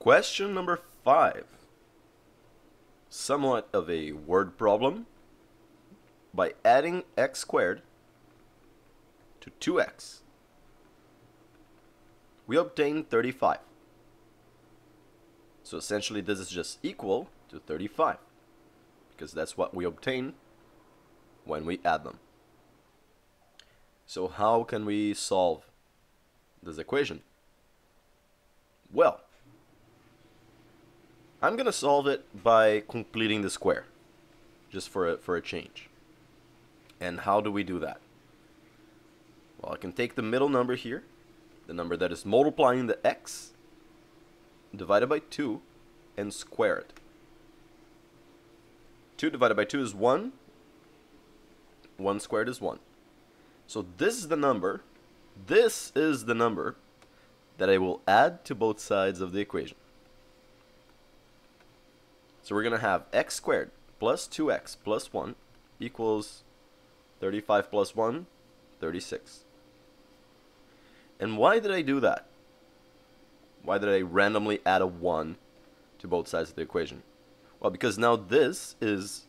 Question number 5. Somewhat of a word problem. By adding x squared to 2x, we obtain 35. So essentially this is just equal to 35, because that's what we obtain when we add them. So how can we solve this equation? Well, I'm gonna solve it by completing the square, just for a change. And how do we do that? Well, I can take the middle number here, the number that is multiplying the x, divided by 2, and square it. 2 divided by 2 is 1. 1 squared is 1. So this is the number that I will add to both sides of the equation. So we're going to have x squared plus 2x plus 1 equals 35 plus 1, 36. And why did I do that? Why did I randomly add a 1 to both sides of the equation? Well, because now this is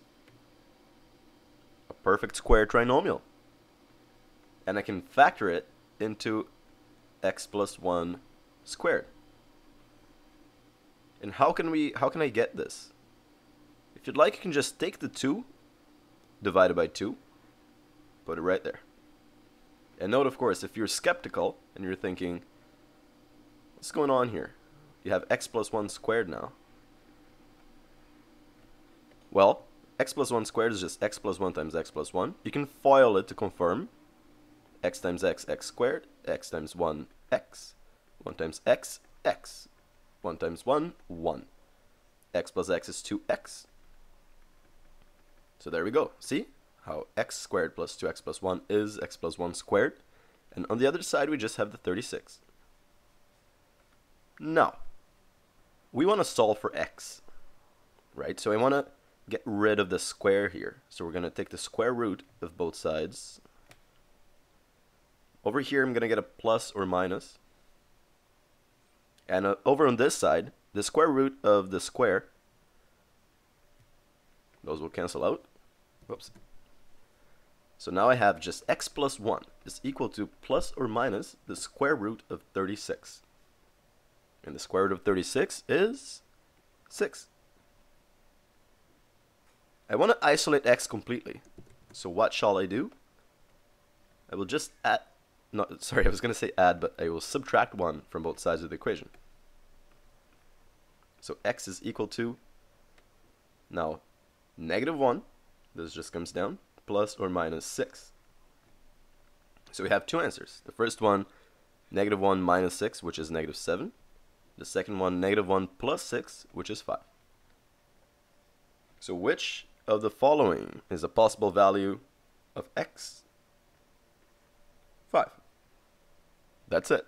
a perfect square trinomial. And I can factor it into x plus 1 squared. And how can I get this? If you'd like, you can just take the 2 divided by 2, put it right there. And note, of course, if you're skeptical and you're thinking, what's going on here? You have x plus 1 squared now. Well, x plus 1 squared is just x plus 1 times x plus 1. You can FOIL it to confirm. X times x, x squared. X times 1, x. 1 times x, x. 1 times 1, 1. X plus x is 2x. So there we go. See how x squared plus 2x plus 1 is x plus 1 squared. And on the other side, we just have the 36. Now, we want to solve for x, right? So I want to get rid of the square here. So we're going to take the square root of both sides. Over here, I'm going to get a plus or minus. And over on this side, the square root of the square, those will cancel out. Whoops. So now I have just x plus 1 is equal to plus or minus the square root of 36. And the square root of 36 is 6. I want to isolate x completely. So what shall I do? I will just add, I was going to say add, but I will subtract 1 from both sides of the equation. So x is equal to, now, negative 1, this just comes down, plus or minus 6. So we have two answers. The first one, negative 1 minus 6, which is negative 7. The second one, negative 1 plus 6, which is 5. So which of the following is a possible value of x? 5. That's it.